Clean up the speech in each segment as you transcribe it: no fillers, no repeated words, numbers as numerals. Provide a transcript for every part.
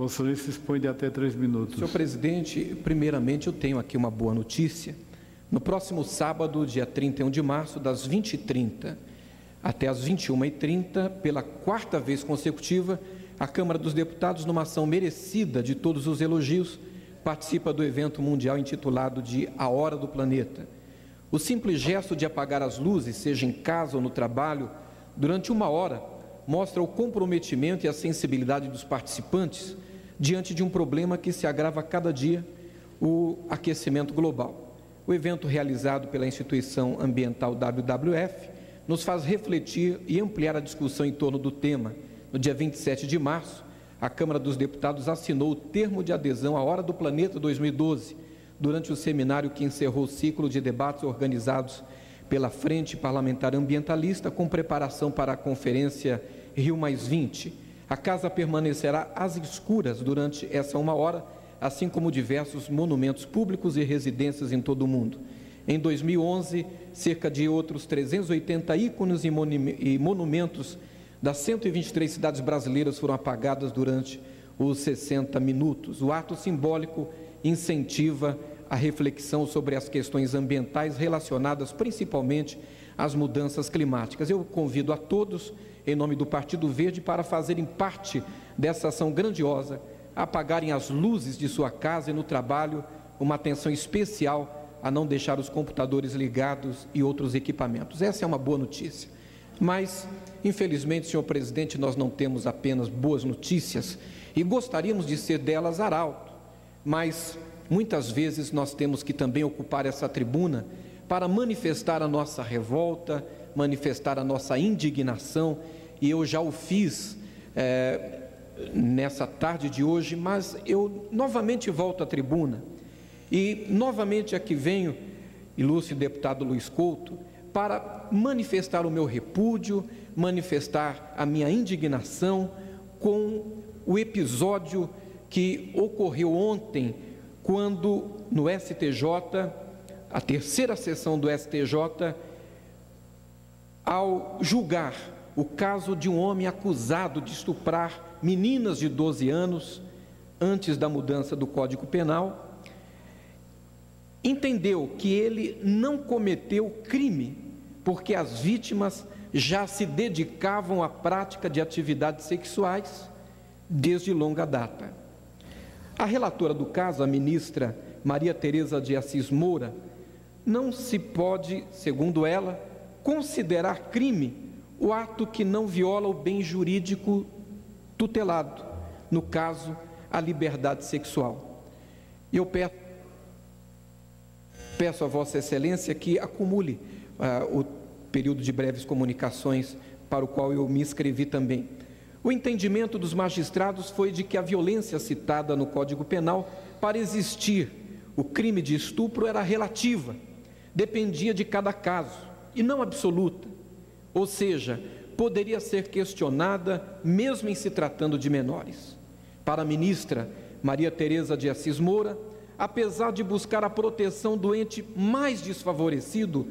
Vossa Excelência dispõe de até 3 minutos. Senhor presidente, primeiramente eu tenho aqui uma boa notícia. No próximo sábado, dia 31 de março, das 20h30 até as 21h30, pela quarta vez consecutiva, a Câmara dos Deputados, numa ação merecida de todos os elogios, participa do evento mundial intitulado de A Hora do Planeta. O simples gesto de apagar as luzes, seja em casa ou no trabalho, durante 1 hora, mostra o comprometimento e a sensibilidade dos participantes diante de um problema que se agrava a cada dia, o aquecimento global. O evento realizado pela instituição ambiental WWF nos faz refletir e ampliar a discussão em torno do tema. No dia 27 de março, a Câmara dos Deputados assinou o termo de adesão à Hora do Planeta 2012, durante o seminário que encerrou o ciclo de debates organizados pela Frente Parlamentar Ambientalista, com preparação para a Conferência Rio+20. A casa permanecerá às escuras durante essa 1 hora, assim como diversos monumentos públicos e residências em todo o mundo. Em 2011, cerca de outros 380 ícones e monumentos das 123 cidades brasileiras foram apagadas durante os 60 minutos. O ato simbólico incentiva a reflexão sobre as questões ambientais relacionadas principalmente às mudanças climáticas. Eu convido a todos, em nome do Partido Verde, para fazerem parte dessa ação grandiosa, apagarem as luzes de sua casa e no trabalho, uma atenção especial a não deixar os computadores ligados e outros equipamentos. Essa é uma boa notícia. Mas, infelizmente, senhor presidente, nós não temos apenas boas notícias e gostaríamos de ser delas arauto, mas muitas vezes nós temos que também ocupar essa tribuna para manifestar a nossa revolta, manifestar a nossa indignação, e eu já o fiz nessa tarde de hoje, mas eu novamente volto à tribuna e novamente aqui venho, ilustre deputado Luiz Couto, para manifestar o meu repúdio, manifestar a minha indignação com o episódio que ocorreu ontem, quando no STJ, a terceira sessão do STJ, ao julgar o caso de um homem acusado de estuprar meninas de 12 anos, antes da mudança do Código Penal, entendeu que ele não cometeu crime, porque as vítimas já se dedicavam à prática de atividades sexuais desde longa data. A relatora do caso, a ministra Maria Tereza de Assis Moura, não se pode, segundo ela, considerar crime o ato que não viola o bem jurídico tutelado, no caso, a liberdade sexual. Eu peço a Vossa Excelência que acumule o período de breves comunicações para o qual eu me inscrevi também. O entendimento dos magistrados foi de que a violência citada no Código Penal, para existir o crime de estupro, era relativa, dependia de cada caso e não absoluta, ou seja, poderia ser questionada mesmo em se tratando de menores. Para a ministra Maria Tereza de Assis Moura, apesar de buscar a proteção do ente mais desfavorecido,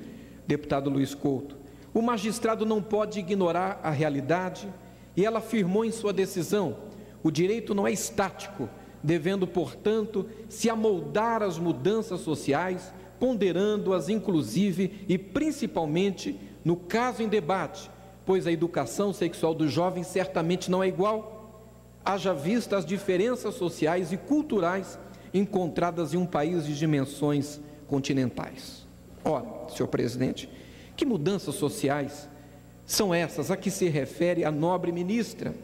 deputado Luiz Couto, o magistrado não pode ignorar a realidade, e ela afirmou em sua decisão: o direito não é estático, devendo, portanto, se amoldar às mudanças sociais, ponderando-as inclusive e principalmente no caso em debate, pois a educação sexual dos jovens certamente não é igual, haja vista as diferenças sociais e culturais encontradas em um país de dimensões continentais. Ora, senhor presidente, que mudanças sociais são essas a que se refere a nobre ministra?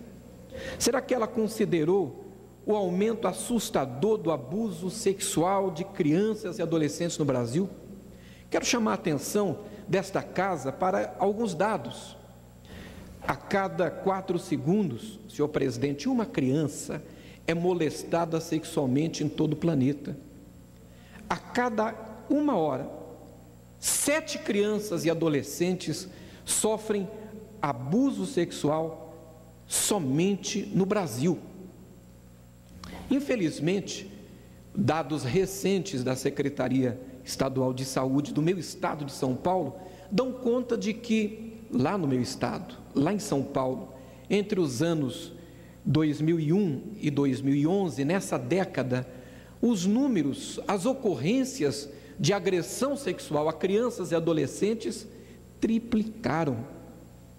Será que ela considerou o aumento assustador do abuso sexual de crianças e adolescentes no Brasil? Quero chamar a atenção desta casa para alguns dados. A cada 4 segundos, senhor presidente, uma criança é molestada sexualmente em todo o planeta. A cada 1 hora, 7 crianças e adolescentes sofrem abuso sexual somente no Brasil. Infelizmente, dados recentes da Secretaria Estadual de Saúde do meu estado de São Paulo dão conta de que lá no meu estado, lá em São Paulo, entre os anos 2001 e 2011, nessa década, os números, as ocorrências de agressão sexual a crianças e adolescentes triplicaram.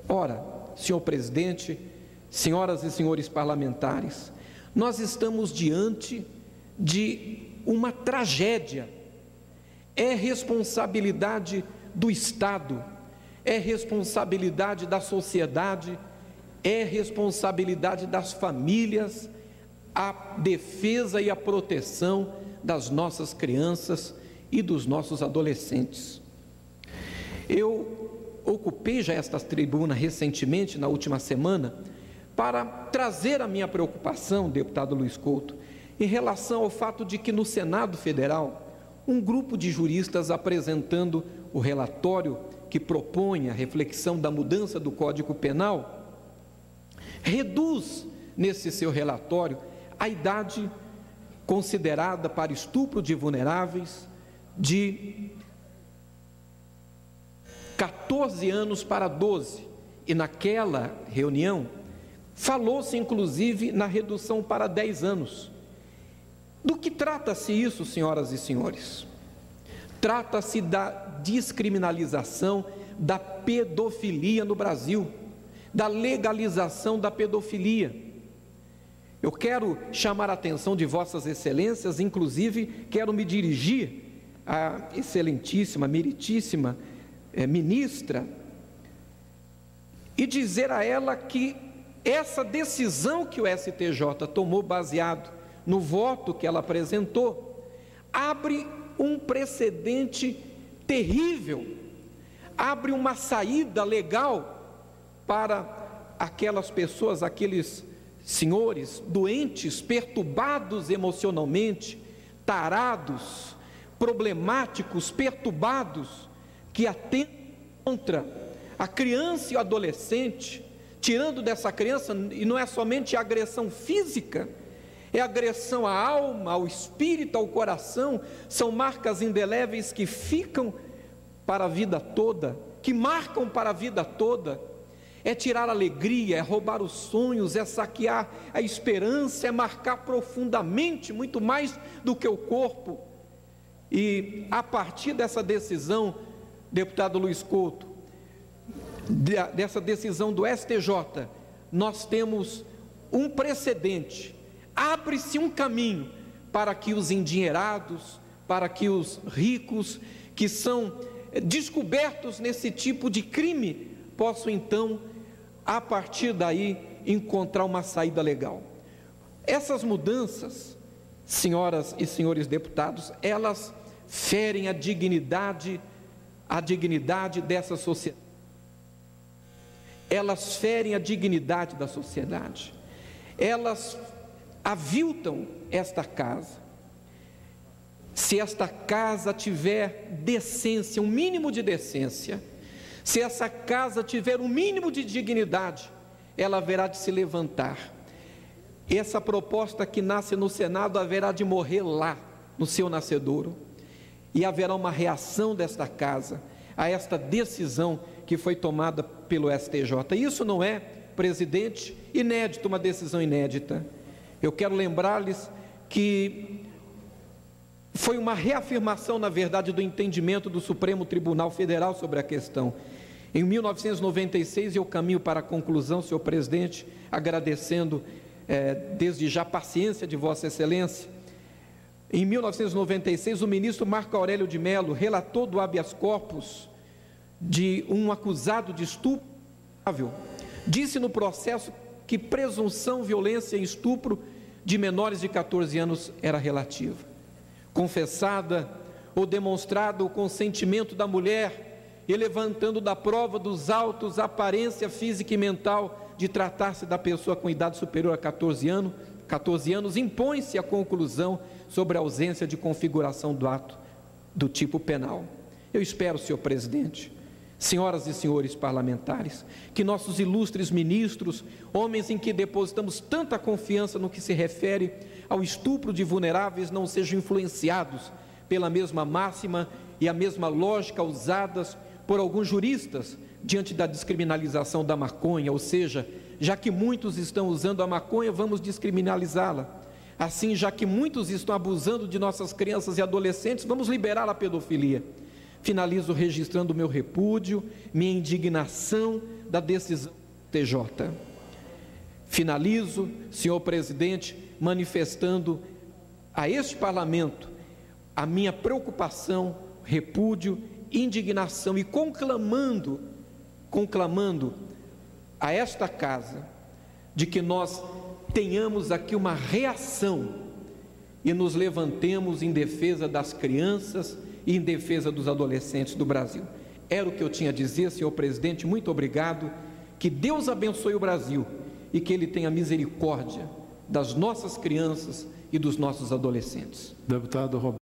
Ora, senhor presidente, senhoras e senhores parlamentares, nós estamos diante de uma tragédia. É responsabilidade do Estado, é responsabilidade da sociedade, é responsabilidade das famílias, a defesa e a proteção das nossas crianças e dos nossos adolescentes. Eu ocupei já esta tribuna recentemente, na última semana, para trazer a minha preocupação, deputado Luiz Couto, em relação ao fato de que no Senado Federal, um grupo de juristas apresentando o relatório que propõe a reflexão da mudança do Código Penal, reduz nesse seu relatório a idade considerada para estupro de vulneráveis de 14 anos para 12, e naquela reunião falou-se inclusive na redução para 10 anos. Do que trata-se isso, senhoras e senhores? Trata-se da descriminalização da pedofilia no Brasil, da legalização da pedofilia. Eu quero chamar a atenção de vossas excelências, inclusive quero me dirigir à excelentíssima, meritíssima ministra e dizer a ela que essa decisão que o STJ tomou, baseado no voto que ela apresentou, abre um precedente terrível, abre uma saída legal para aquelas pessoas, aqueles senhores doentes, perturbados emocionalmente, tarados, problemáticos, perturbados, que atentam contra a criança e o adolescente, tirando dessa criança, e não é somente agressão física, é agressão à alma, ao espírito, ao coração, são marcas indeléveis que ficam para a vida toda, que marcam para a vida toda. É tirar a alegria, é roubar os sonhos, é saquear a esperança, é marcar profundamente, muito mais do que o corpo. E a partir dessa decisão, deputado Luiz Couto, dessa decisão do STJ, nós temos um precedente, abre-se um caminho para que os endinheirados, para que os ricos, que são descobertos nesse tipo de crime, possam então, a partir daí, encontrar uma saída legal. Essas mudanças, senhoras e senhores deputados, elas ferem a dignidade dessa sociedade. Elas ferem a dignidade da sociedade. Elas aviltam esta casa. Se esta casa tiver decência, um mínimo de decência, se essa casa tiver um mínimo de dignidade, ela haverá de se levantar. Essa proposta que nasce no Senado haverá de morrer lá, no seu nascedouro, e haverá uma reação desta casa a esta decisão que foi tomada pelo STJ. Isso não é, presidente, inédito, uma decisão inédita. Eu quero lembrar-lhes que foi uma reafirmação, na verdade, do entendimento do Supremo Tribunal Federal sobre a questão. Em 1996, eu caminho para a conclusão, senhor presidente, agradecendo desde já a paciência de Vossa Excelência. Em 1996, o ministro Marco Aurélio de Mello, relator do habeas corpus de um acusado de estupro, disse no processo que presunção, violência e estupro de menores de 14 anos era relativa. Confessada ou demonstrado o consentimento da mulher e levantando da prova dos autos a aparência física e mental de tratar-se da pessoa com idade superior a 14 anos, impõe-se a conclusão sobre a ausência de configuração do ato do tipo penal. Eu espero, senhor presidente, senhoras e senhores parlamentares, que nossos ilustres ministros, homens em que depositamos tanta confiança no que se refere ao estupro de vulneráveis, não sejam influenciados pela mesma máxima e a mesma lógica usadas por alguns juristas diante da descriminalização da maconha, ou seja, já que muitos estão usando a maconha, vamos descriminalizá-la. Assim, já que muitos estão abusando de nossas crianças e adolescentes, vamos liberar a pedofilia. Finalizo registrando meu repúdio, minha indignação da decisão do TJ. Finalizo, senhor presidente, manifestando a este parlamento a minha preocupação, repúdio, indignação e conclamando a esta casa de que nós tenhamos aqui uma reação e nos levantemos em defesa das crianças e em defesa dos adolescentes do Brasil. Era o que eu tinha a dizer, senhor presidente, muito obrigado, que Deus abençoe o Brasil e que Ele tenha misericórdia das nossas crianças e dos nossos adolescentes. Deputado Roberto